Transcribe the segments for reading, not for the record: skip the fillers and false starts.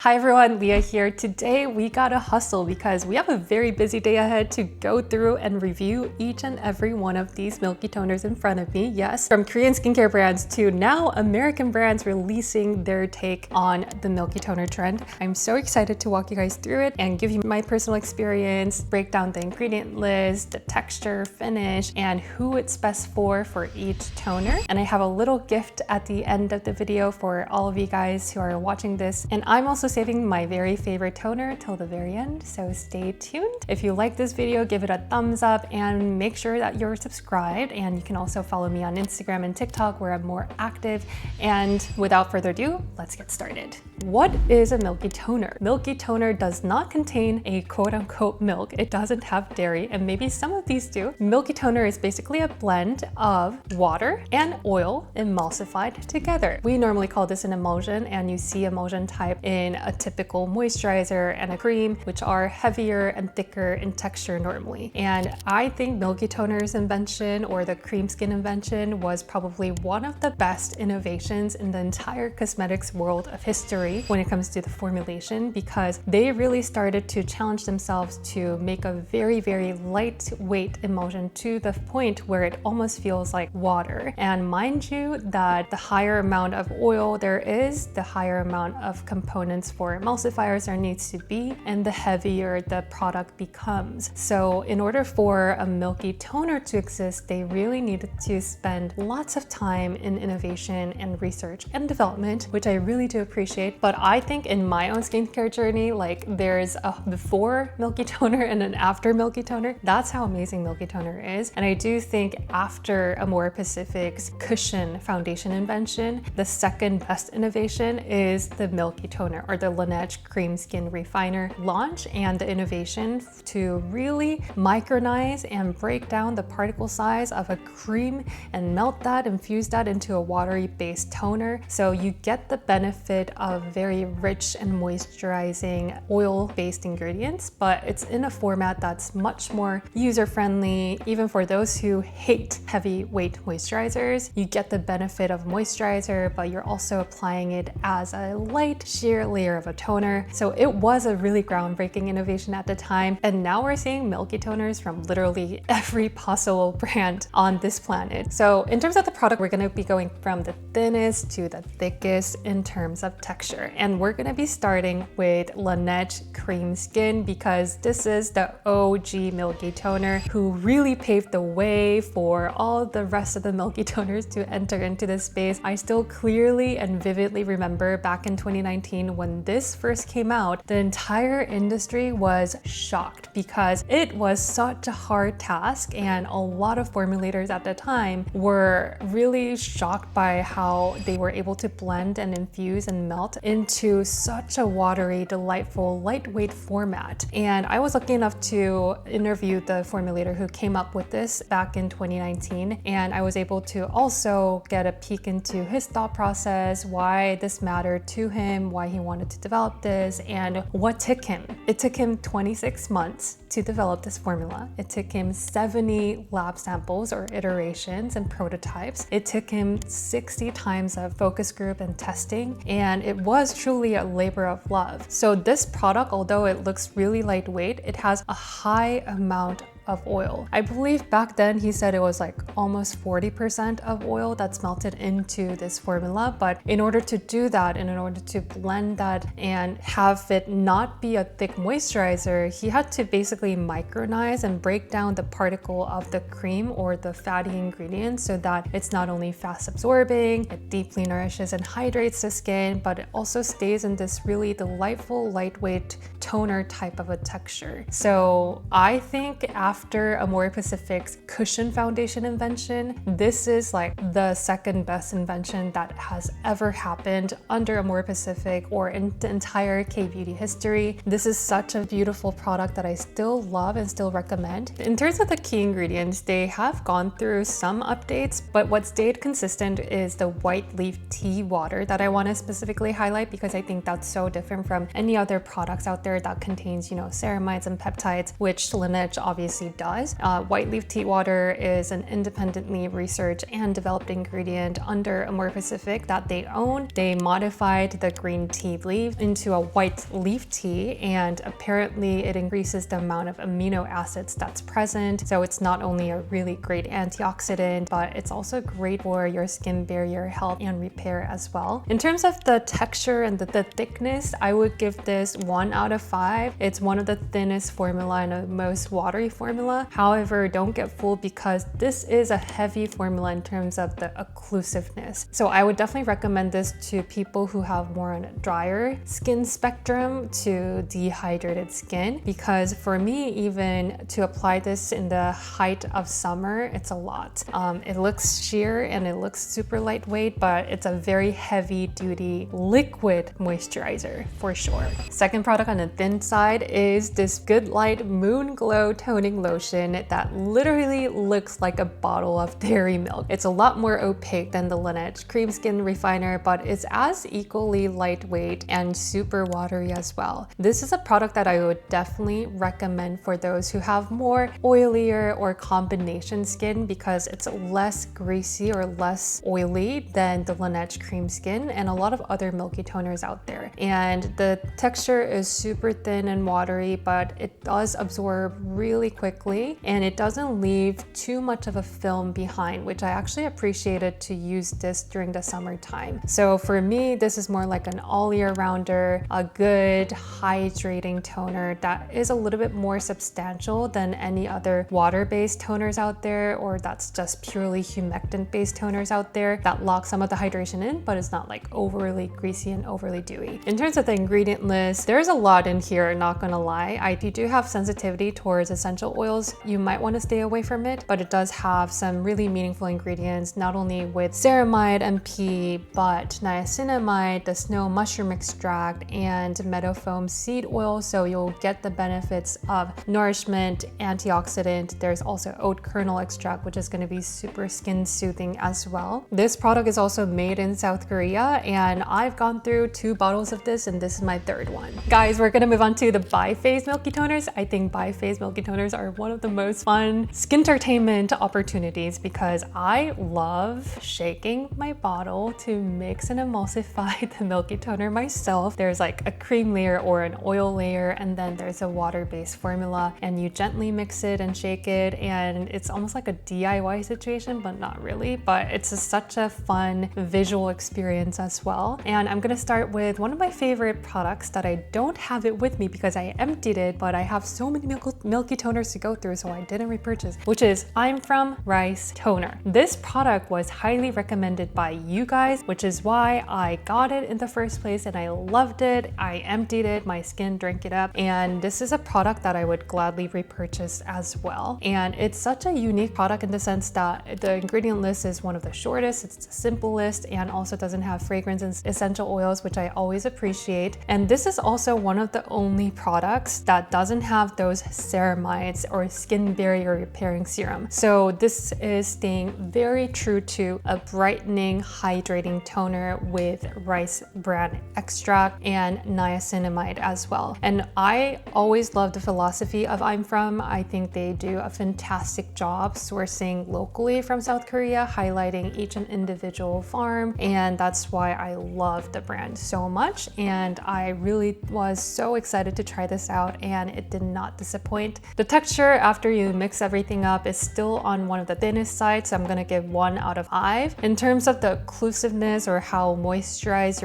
Hi everyone, Leah here. Today we gotta hustle because we have a very busy day ahead to go through and review each and every one of these milky toners in front of me. Yes, from Korean skincare brands to now American brands releasing their take on the milky toner trend. I'm so excited to walk you guys through it and give you my personal experience, break down the ingredient list, the texture, finish, and who it's best for each toner. And I have a little gift at the end of the video for all of you guys who are watching this. And I'm also saving my very favorite toner till the very end, so stay tuned. If you like this video, give it a thumbs up and make sure that you're subscribed, and you can also follow me on Instagram and TikTok where I'm more active. And without further ado, let's get started. What is a milky toner? Milky toner does not contain a quote-unquote milk. It doesn't have dairy, and maybe some of these do. Milky toner is basically a blend of water and oil emulsified together. We normally call this an emulsion, and you see emulsion type in a typical moisturizer and a cream, which are heavier and thicker in texture normally. And I think milky toner's invention, or the cream skin invention, was probably one of the best innovations in the entire cosmetics world of history when it comes to the formulation, because they really started to challenge themselves to make a very, very lightweight emulsion to the point where it almost feels like water. And mind you that the higher amount of oil there is, the higher amount of components for emulsifiers there needs to be, and the heavier the product becomes. So in order for a milky toner to exist, they really needed to spend lots of time in innovation and research and development, which I really do appreciate. But I think in my own skincare journey, like, there's a before milky toner and an after milky toner. That's how amazing milky toner is. And I do think after Amore Pacific's cushion foundation invention, the second best innovation is the milky toner, or the Laneige Cream Skin Refiner launch, and the innovation to really micronize and break down the particle size of a cream and melt that, infuse that into a watery based toner. So you get the benefit of very rich and moisturizing oil-based ingredients, but it's in a format that's much more user-friendly. Even for those who hate heavyweight moisturizers, you get the benefit of moisturizer, but you're also applying it as a light sheer layer of a toner. So it was a really groundbreaking innovation at the time, and now we're seeing milky toners from literally every possible brand on this planet. So in terms of the product, we're going to be going from the thinnest to the thickest in terms of texture, and we're going to be starting with Laneige Cream Skin because this is the OG milky toner who really paved the way for all the rest of the milky toners to enter into this space. I still clearly and vividly remember back in 2019 when this first came out, the entire industry was shocked because it was such a hard task, and a lot of formulators at the time were really shocked by how they were able to blend and infuse and melt into such a watery, delightful, lightweight format. And I was lucky enough to interview the formulator who came up with this back in 2019, and I was able to also get a peek into his thought process, why this mattered to him, why he wanted to develop this, and what took him. It took him 26 months to develop this formula. It took him 70 lab samples or iterations and prototypes. It took him 60 times of focus group and testing, and it was truly a labor of love. So this product, although it looks really lightweight, it has a high amount of oil. I believe back then he said it was like almost 40% of oil that's melted into this formula, but in order to do that and in order to blend that and have it not be a thick moisturizer, he had to basically micronize and break down the particle of the cream or the fatty ingredients so that it's not only fast absorbing, it deeply nourishes and hydrates the skin, but it also stays in this really delightful lightweight toner type of a texture. So I think after Amore Pacific's cushion foundation invention, this is like the second best invention that has ever happened under Amore Pacific or in the entire KBeauty history. This is such a beautiful product that I still love and still recommend. In terms of the key ingredients, they have gone through some updates, but what stayed consistent is the white leaf tea water that I want to specifically highlight because I think that's so different from any other products out there that contains, ceramides and peptides, which Laneige obviously C does. White leaf tea water is an independently researched and developed ingredient under Amore Pacific that they own. They modified the green tea leaf into a white leaf tea, and apparently it increases the amount of amino acids that's present. So it's not only a really great antioxidant, but it's also great for your skin barrier health and repair as well. In terms of the texture and the thickness, I would give this 1 out of 5. It's one of the thinnest formula and the most watery formula. However, don't get fooled because this is a heavy formula in terms of the occlusiveness. So I would definitely recommend this to people who have more on a drier skin spectrum to dehydrated skin, because for me, even to apply this in the height of summer, it's a lot. It looks sheer and it looks super lightweight, but it's a very heavy duty liquid moisturizer for sure. Second product on the thin side is this GoodLight Moon Glow Toning Lotion that literally looks like a bottle of dairy milk. It's a lot more opaque than the Laneige Cream Skin Refiner, but it's as equally lightweight and super watery as well. This is a product that I would definitely recommend for those who have more oilier or combination skin, because it's less greasy or less oily than the Laneige Cream Skin and a lot of other milky toners out there. And the texture is super thin and watery, but it does absorb really quickly and it doesn't leave too much of a film behind, which I actually appreciated to use this during the summertime. So for me, this is more like an all year rounder, a good hydrating toner that is a little bit more substantial than any other water-based toners out there, or that's just purely humectant-based toners out there that lock some of the hydration in, but it's not like overly greasy and overly dewy. In terms of the ingredient list, there's a lot in here, not gonna lie. If you do have sensitivity towards essential oils, you might want to stay away from it, but it does have some really meaningful ingredients, not only with ceramide MP, but niacinamide, the snow mushroom extract, and meadow foam seed oil, so you'll get the benefits of nourishment, antioxidant. There's also oat kernel extract, which is going to be super skin soothing as well. This product is also made in South Korea, and I've gone through 2 bottles of this, and this is my 3rd one. Guys, we're going to move on to the bi-phase milky toners. I think bi-phase milky toners are one of the most fun skin entertainment opportunities because I love shaking my bottle to mix and emulsify the milky toner myself. There's like a cream layer or an oil layer, and then there's a water-based formula, and you gently mix it and shake it, and it's almost like a DIY situation, but not really. But it's such a fun visual experience as well. And I'm gonna start with one of my favorite products that I don't have it with me because I emptied it, but I have so many milky toners to go through, so I didn't repurchase, which is I'm From Rice Toner. This product was highly recommended by you guys, which is why I got it in the first place, and I loved it. I emptied it, my skin drank it up, and this is a product that I would gladly repurchase as well. And it's such a unique product in the sense that the ingredient list is one of the shortest, it's the simplest, and also doesn't have fragrance and essential oils, which I always appreciate. And this is also one of the only products that doesn't have those ceramides or skin barrier repairing serum. So this is staying very true to a brightening, hydrating toner with rice bran extract and niacinamide as well. And I always love the philosophy of I'm From. I think they do a fantastic job sourcing locally from South Korea, highlighting each and individual farm, and that's why I love the brand so much. And I really was so excited to try this out, and it did not disappoint. The texture after you mix everything up is still on one of the thinnest sides, so I'm gonna give 1 out of 5. In terms of the occlusiveness or how moisturized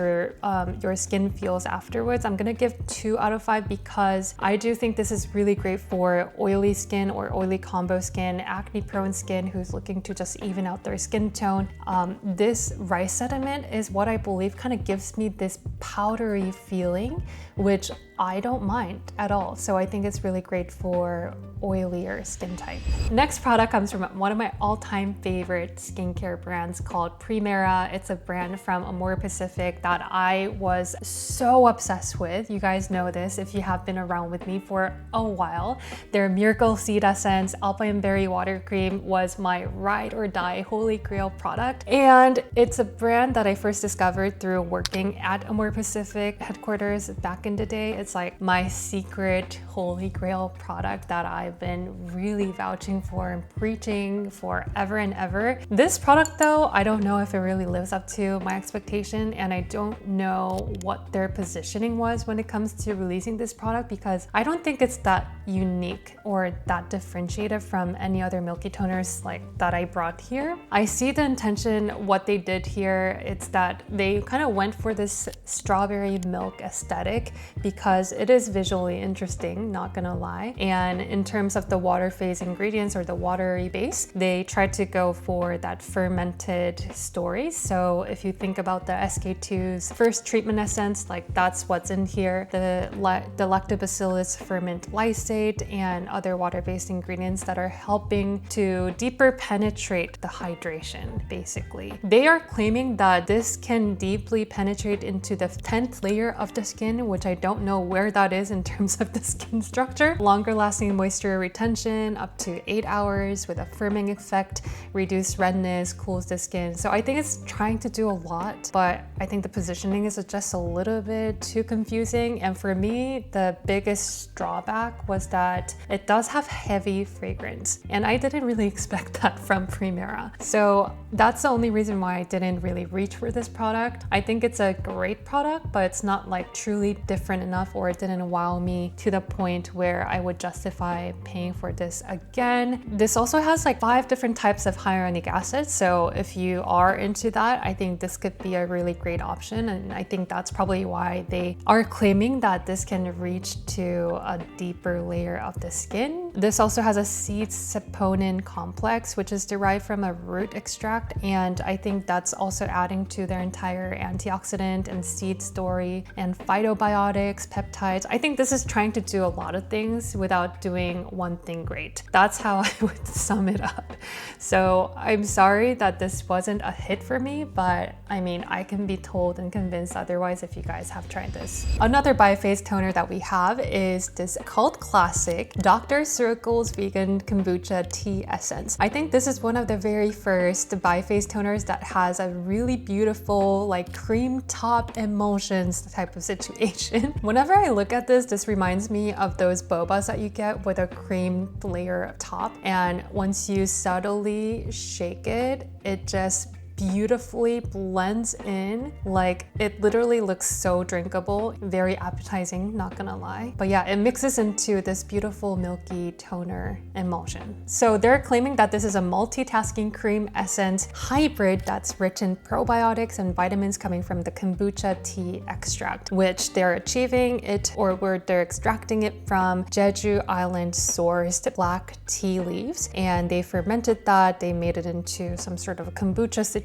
your skin feels afterwards, I'm gonna give 2 out of 5 because I do think this is really great for oily skin or oily combo skin, acne prone skin who's looking to just even out their skin tone. This rice sediment is what I believe kind of gives me this powdery feeling, which I don't mind at all. So I think it's really great for oilier skin type. Next product comes from one of my all-time favorite skincare brands called Primera. It's a brand from Amore Pacific that I was so obsessed with. You guys know this if you have been around with me for a while. Their Miracle Seed Essence Alpine Berry Water Cream was my ride or die holy grail product. And it's a brand that I first discovered through working at Amore Pacific headquarters back in the day. It's like my secret holy grail product that I've I've been really vouching for and preaching forever and ever. This product though, I don't know if it really lives up to my expectation, and I don't know what their positioning was when it comes to releasing this product, because I don't think it's that unique or that differentiated from any other milky toners like that I brought here. I see the intention, what they did here, it's that they kind of went for this strawberry milk aesthetic because it is visually interesting, not gonna lie. And in terms of the water phase ingredients or the watery base, they tried to go for that fermented story. So if you think about the SK2's first treatment essence, like that's what's in here. The lactobacillus ferment lysate and other water-based ingredients that are helping to deeper penetrate the hydration, basically. They are claiming that this can deeply penetrate into the 10th layer of the skin, which I don't know where that is in terms of the skin structure. Longer lasting moisture retention, up to 8 hours with a firming effect, reduce redness, cools the skin. So I think it's trying to do a lot, but I think the positioning is just a little bit too confusing. And for me, the biggest drawback was that it does have heavy fragrance, and I didn't really expect that from Primera. So that's the only reason why I didn't really reach for this product. I think it's a great product, but it's not like truly different enough, or it didn't wow me to the point where I would justify paying for this again. This also has like 5 different types of hyaluronic acid, so if you are into that, I think this could be a really great option, and I think that's probably why they are claiming that this can reach to a deeper layer of the skin. This also has a seed saponin complex, which is derived from a root extract, and I think that's also adding to their entire antioxidant and seed story, and phytobiotics, peptides. I think this is trying to do a lot of things without doing one thing great. That's how I would sum it up. So I'm sorry that this wasn't a hit for me, but I mean, I can be told and convinced otherwise if you guys have tried this. Another bi-phase toner that we have is this cult classic Dr. Ceuracle's Vegan Kombucha Tea Essence. I think this is one of the very first bi-phase toners that has a really beautiful like cream top emulsions type of situation. Whenever I look at this, this reminds me of those bobas that you get with a cream layer up top, and once you subtly shake it, it just beautifully blends in. Like, it literally looks so drinkable, very appetizing, not gonna lie. But yeah, it mixes into this beautiful milky toner emulsion. So they're claiming that this is a multitasking cream essence hybrid that's rich in probiotics and vitamins coming from the kombucha tea extract, which they're achieving it, or where they're extracting it from Jeju Island sourced black tea leaves, and they fermented that, they made it into some sort of a kombucha situation,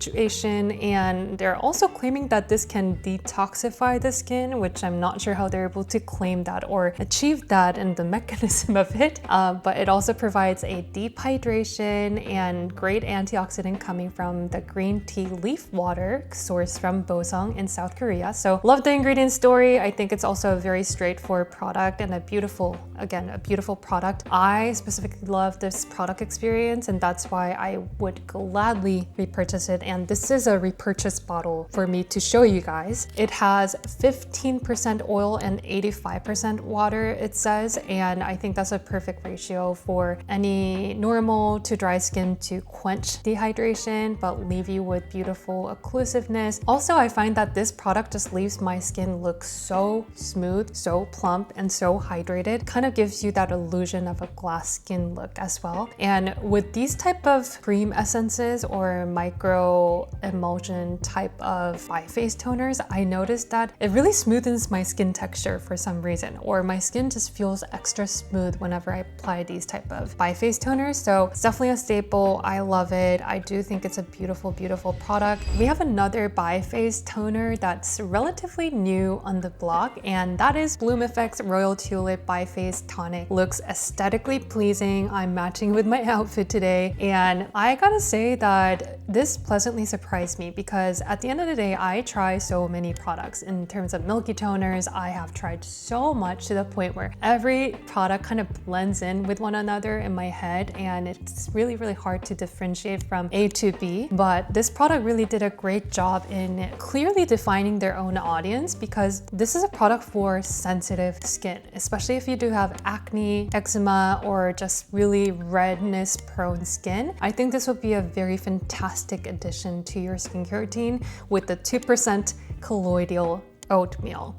and they're also claiming that this can detoxify the skin, which I'm not sure how they're able to claim that or achieve that and the mechanism of it, but it also provides a deep hydration and great antioxidant coming from the green tea leaf water sourced from Bosong in South Korea. So love the ingredient story. I think it's also a very straightforward product and a beautiful product. I specifically love this product experience, and that's why I would gladly repurchase it. And this is a repurchase bottle for me to show you guys. It has 15% oil and 85% water, it says, and I think that's a perfect ratio for any normal to dry skin to quench dehydration but leave you with beautiful occlusiveness. Also, I find that this product just leaves my skin look so smooth, so plump, and so hydrated. Kind of gives you that illusion of a glass skin look as well. And with these type of cream essences or micro emulsion type of bi-phase toners, I noticed that it really smoothens my skin texture for some reason, or my skin just feels extra smooth whenever I apply these type of bi-phase toners. So it's definitely a staple. I love it. I do think it's a beautiful, beautiful product. We have another bi-phase toner that's relatively new on the block, and that is Bloomeffects Royal Tulip Bi-Phase Tonic. Looks aesthetically pleasing. I'm matching with my outfit today, and I gotta say that this pleasant pleasantly surprised me because at the end of the day, I try so many products. In terms of milky toners, I have tried so much to the point where every product kind of blends in with one another in my head, and it's really, really hard to differentiate from A to B. But this product really did a great job in clearly defining their own audience, because this is a product for sensitive skin, especially if you do have acne, eczema, or just really redness prone skin. I think this would be a very fantastic addition to your skincare routine with the 2% colloidal oatmeal.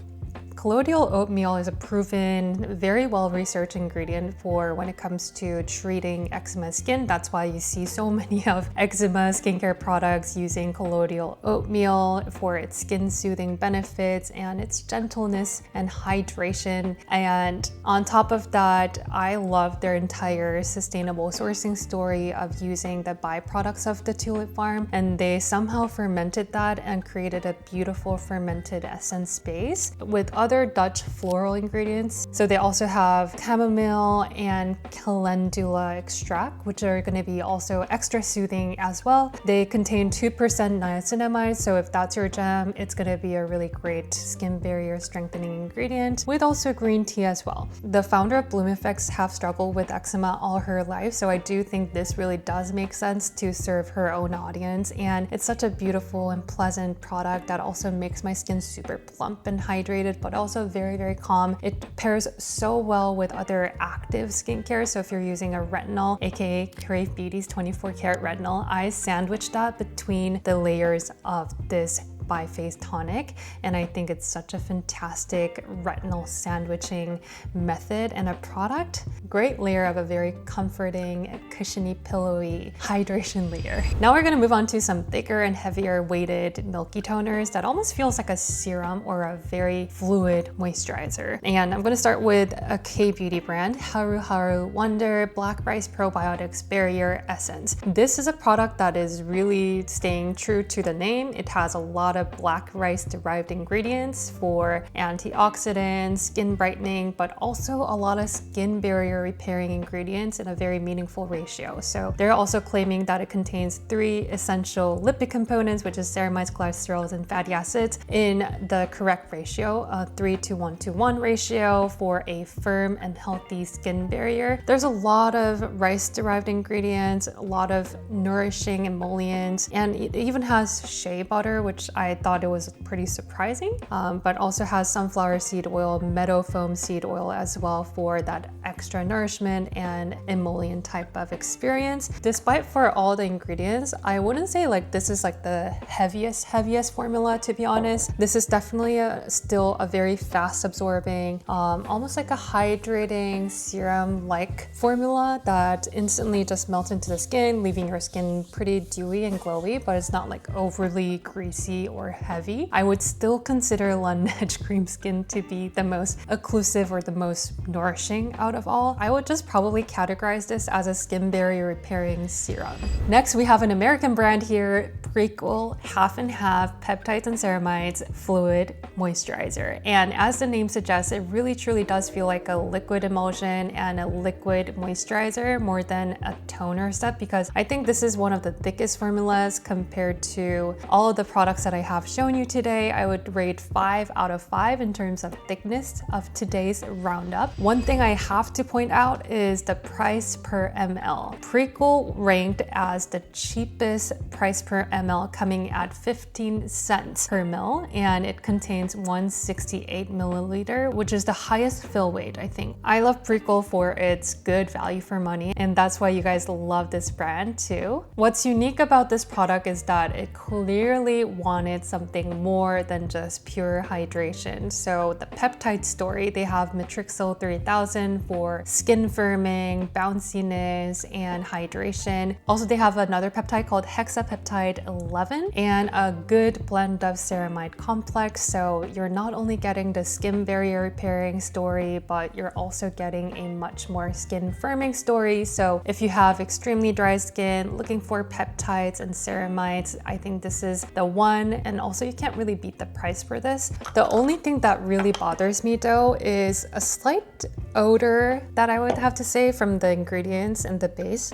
Colloidal oatmeal is a proven, very well-researched ingredient for when it comes to treating eczema skin. That's why you see so many of eczema skincare products using colloidal oatmeal for its skin-soothing benefits and its gentleness and hydration. And on top of that, I love their entire sustainable sourcing story of using the byproducts of the tulip farm, and they somehow fermented that and created a beautiful fermented essence base with other Dutch floral ingredients. So they also have chamomile and calendula extract, which are going to be also extra soothing as well. They contain 2% niacinamide, so if that's your jam, it's going to be a really great skin barrier strengthening ingredient, with also green tea as well. The founder of Bloomeffects have struggled with eczema all her life, so I do think this really does make sense to serve her own audience, and it's such a beautiful and pleasant product that also makes my skin super plump and hydrated, but also very, very calm. It pairs so well with other active skincare. So if you're using a retinol, aka KraveBeauty's 24 karat retinol, I sandwiched that between the layers of this bi-phase tonic, and I think it's such a fantastic retinol sandwiching method and a product. Great layer of a very comforting, cushiony, pillowy hydration layer. Now we're going to move on to some thicker and heavier weighted milky toners that almost feels like a serum or a very fluid moisturizer. And I'm going to start with a KBeauty brand, Haruharu Wonder Black Rice Probiotics Barrier Essence. This is a product that is really staying true to the name. It has a lot of black rice derived ingredients for antioxidants, skin brightening, but also a lot of skin barrier repairing ingredients in a very meaningful ratio. So they're also claiming that it contains 3 essential lipid components, which is ceramides, glycerols, and fatty acids, in the correct ratio, a 3:1:1 ratio for a firm and healthy skin barrier. There's a lot of rice derived ingredients, a lot of nourishing emollients, and it even has shea butter, which I thought it was pretty surprising, but also has sunflower seed oil, meadow foam seed oil as well for that extra nourishment and emollient type of experience. Despite for all the ingredients, I wouldn't say like this is like the heaviest formula, to be honest. This is definitely still a very fast absorbing, almost like a hydrating serum-like formula that instantly just melts into the skin, leaving your skin pretty dewy and glowy, but it's not like overly greasy or heavy. I would still consider Laneige Cream Skin to be the most occlusive or the most nourishing out of all. I would just probably categorize this as a skin barrier repairing serum. Next, we have an American brand here, Prequel half and half peptides and ceramides fluid moisturizer. And as the name suggests, it really truly does feel like a liquid emulsion and a liquid moisturizer more than a toner step, because I think this is one of the thickest formulas compared to all of the products that I have shown you today. I would rate 5 out of 5 in terms of thickness of today's roundup. One thing I have to point out is the price per ml. Prequel ranked as the cheapest price per ml, coming at 15 cents per ml, and it contains 168 milliliter, which is the highest fill weight, I think. I love Prequel for its good value for money, and that's why you guys love this brand too. What's unique about this product is that it clearly wanted something more than just pure hydration. So the peptide story, they have Matrixyl 3000 for skin firming, bounciness, and hydration. Also, they have another peptide called Hexapeptide 11 and a good blend of ceramide complex. So you're not only getting the skin barrier repairing story, but you're also getting a much more skin firming story. So if you have extremely dry skin looking for peptides and ceramides, I think this is the one. And also you can't really beat the price for this. The only thing that really bothers me though is a slight odor that I would have to say from the ingredients and the base.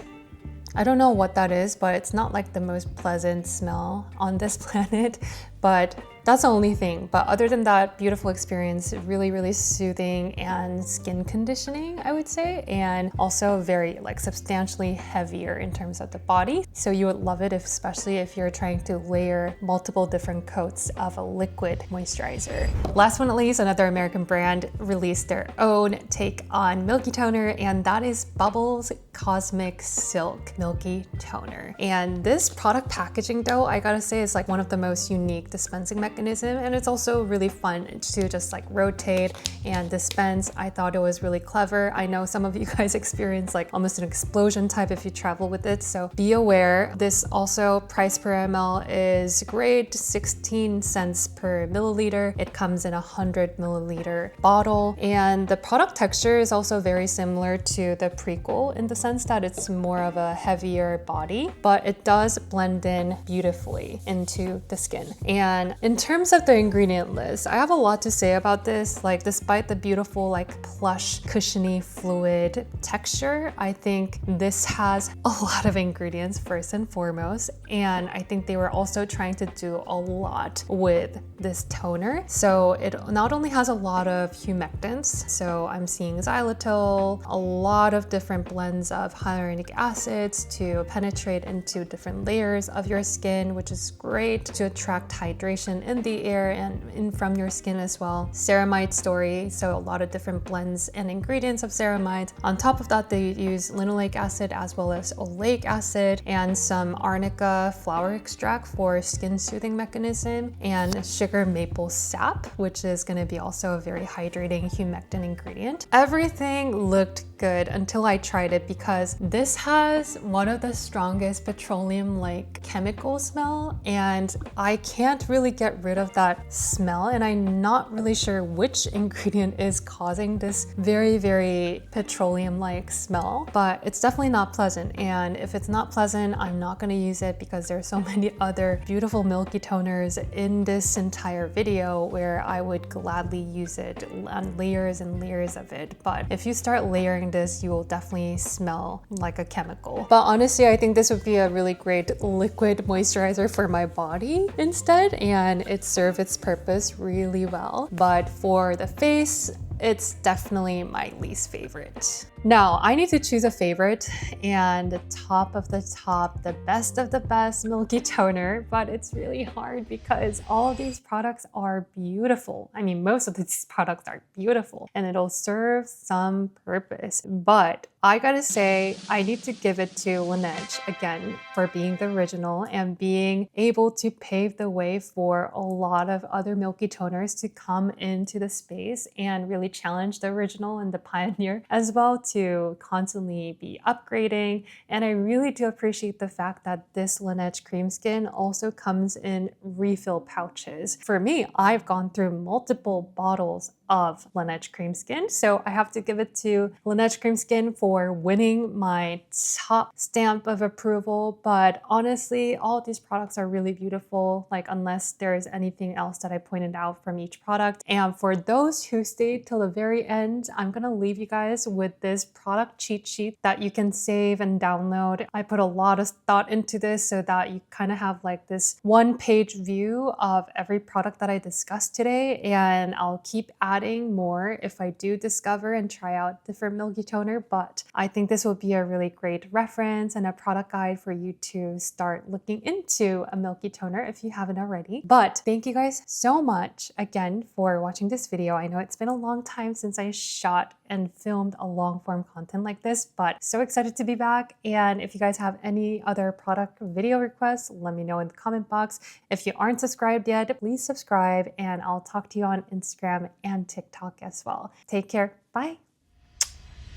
I don't know what that is, but it's not like the most pleasant smell on this planet, but that's the only thing. But other than that, beautiful experience, really, really soothing and skin conditioning, I would say, and also very like substantially heavier in terms of the body. So you would love it, especially if you're trying to layer multiple different coats of a liquid moisturizer. Last but not least, another American brand released their own take on Milky Toner, and that is Bubbles Cosmic Silk Milky Toner. And this product packaging, though, I gotta say, is like one of the most unique dispensing mechanism, and it's also really fun to just like rotate and dispense. I thought it was really clever. I know some of you guys experience like almost an explosion type if you travel with it, so be aware. This also price per ml is great, 16 cents per milliliter. It comes in a 100 milliliter bottle, and the product texture is also very similar to the Prequel in the sense that it's more of a heavier body, but it does blend in beautifully into the skin. And in terms of the ingredient list, I have a lot to say about this. Like, despite the beautiful like plush cushiony fluid texture, I think this has a lot of ingredients first and foremost, and I think they were also trying to do a lot with this toner. So it not only has a lot of humectants, so I'm seeing xylitol, a lot of different blends of hyaluronic acids to penetrate into different layers of your skin, which is great to attract hydration in the air and in from your skin as well. Ceramide story, so a lot of different blends and ingredients of ceramides. On top of that, they use linoleic acid as well as oleic acid and some arnica flower extract for skin soothing mechanism, and sugar maple sap, which is going to be also a very hydrating humectant ingredient. Everything looked good until I tried it, because this has one of the strongest petroleum-like chemical smell, and I can't really get rid of that smell, and I'm not really sure which ingredient is causing this very, very petroleum-like smell, but it's definitely not pleasant. And if it's not pleasant, I'm not going to use it, because there's so many other beautiful milky toners in this entire video where I would gladly use it on layers and layers of it. But if you start layering this, you will definitely smell like a chemical. But honestly, I think this would be a really great liquid moisturizer for my body instead, and it served its purpose really well. But for the face, it's definitely my least favorite. Now, I need to choose a favorite, and the top of the top, the best of the best milky toner, but it's really hard because all of these products are beautiful. I mean, most of these products are beautiful and it'll serve some purpose, but I gotta say, I need to give it to Laneige again for being the original and being able to pave the way for a lot of other milky toners to come into the space and really challenge the original and the pioneer as well, to constantly be upgrading. And I really do appreciate the fact that this Laneige cream skin also comes in refill pouches. For me, I've gone through multiple bottles of Laneige cream skin, so I have to give it to Laneige cream skin for winning my top stamp of approval. But honestly, all of these products are really beautiful, like unless there is anything else that I pointed out from each product. And for those who stayed till the very end, I'm gonna leave you guys with this product cheat sheet that you can save and download. I put a lot of thought into this so that you kind of have like this one-page view of every product that I discussed today, and I'll keep adding more if I do discover and try out different milky toner. But I think this will be a really great reference and a product guide for you to start looking into a milky toner if you haven't already. But thank you guys so much again for watching this video. I know it's been a long time since I shot and filmed a long form content like this, but so excited to be back. And if you guys have any other product video requests, let me know in the comment box. If you aren't subscribed yet, please subscribe, and I'll talk to you on Instagram and TikTok as well. Take care. Bye.